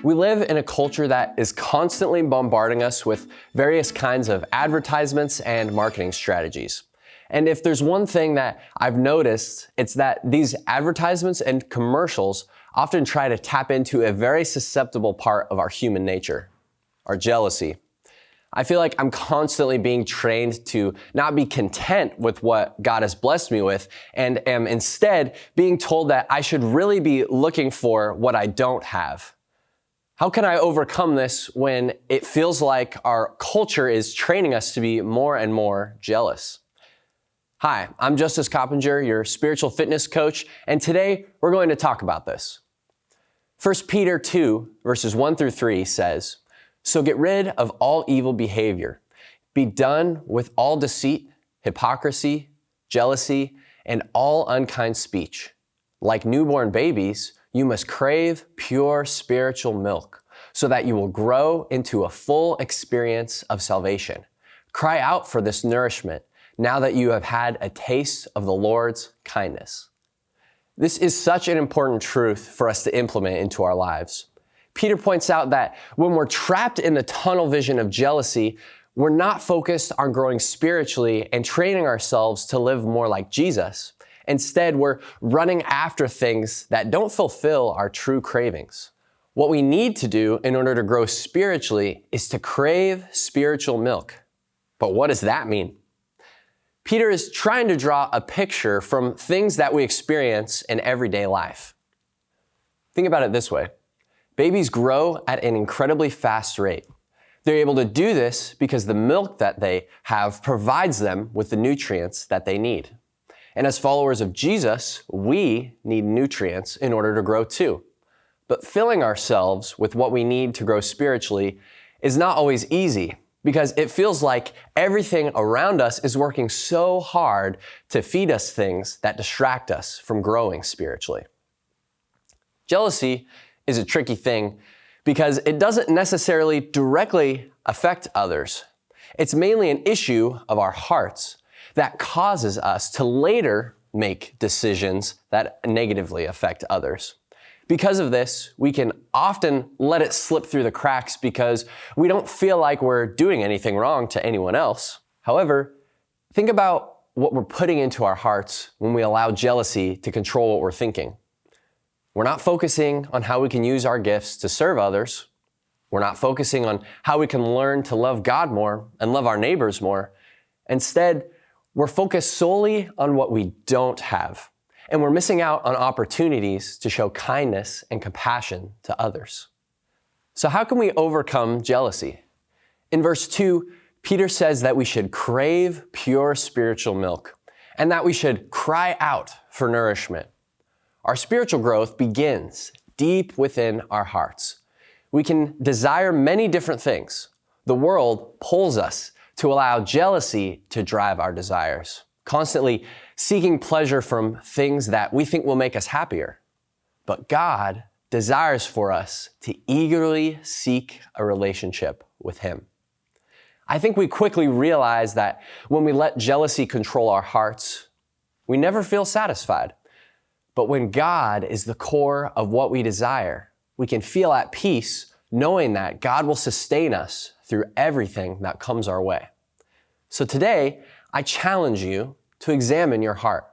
We live in a culture that is constantly bombarding us with various kinds of advertisements and marketing strategies. And if there's one thing that I've noticed, it's that these advertisements and commercials often try to tap into a very susceptible part of our human nature, our jealousy. I feel like I'm constantly being trained to not be content with what God has blessed me with and am instead being told that I should really be looking for what I don't have. How can I overcome this when it feels like our culture is training us to be more and more jealous? Hi, I'm Justus Coppinger, your spiritual fitness coach, and today we're going to talk about this. 1 Peter 2, verses 1 through 3 says, "So get rid of all evil behavior. Be done with all deceit, hypocrisy, jealousy, and all unkind speech. Like newborn babies, you must crave pure spiritual milk so that you will grow into a full experience of salvation. Cry out for this nourishment now that you have had a taste of the Lord's kindness." This is such an important truth for us to implement into our lives. Peter points out that when we're trapped in the tunnel vision of jealousy, we're not focused on growing spiritually and training ourselves to live more like Jesus. Instead, we're running after things that don't fulfill our true cravings. What we need to do in order to grow spiritually is to crave spiritual milk. But what does that mean? Peter is trying to draw a picture from things that we experience in everyday life. Think about it this way. Babies grow at an incredibly fast rate. They're able to do this because the milk that they have provides them with the nutrients that they need. And as followers of Jesus, we need nutrients in order to grow too. But filling ourselves with what we need to grow spiritually is not always easy because it feels like everything around us is working so hard to feed us things that distract us from growing spiritually. Jealousy is a tricky thing because it doesn't necessarily directly affect others. It's mainly an issue of our hearts that causes us to later make decisions that negatively affect others. Because of this, we can often let it slip through the cracks because we don't feel like we're doing anything wrong to anyone else. However, think about what we're putting into our hearts when we allow jealousy to control what we're thinking. We're not focusing on how we can use our gifts to serve others. We're not focusing on how we can learn to love God more and love our neighbors more. Instead, we're focused solely on what we don't have, and we're missing out on opportunities to show kindness and compassion to others. So how can we overcome jealousy? In verse 2, Peter says that we should crave pure spiritual milk and that we should cry out for nourishment. Our spiritual growth begins deep within our hearts. We can desire many different things. The world pulls us to allow jealousy to drive our desires, constantly seeking pleasure from things that we think will make us happier. But God desires for us to eagerly seek a relationship with Him. I think we quickly realize that when we let jealousy control our hearts, we never feel satisfied. But when God is the core of what we desire, we can feel at peace knowing that God will sustain us through everything that comes our way. So today, I challenge you to examine your heart.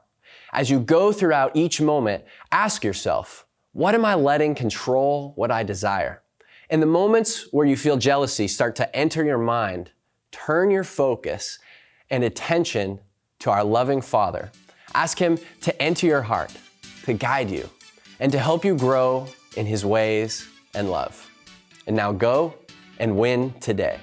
As you go throughout each moment, ask yourself, what am I letting control what I desire? In the moments where you feel jealousy start to enter your mind, turn your focus and attention to our loving Father. Ask Him to enter your heart, to guide you, and to help you grow in His ways and love. And now go and win today.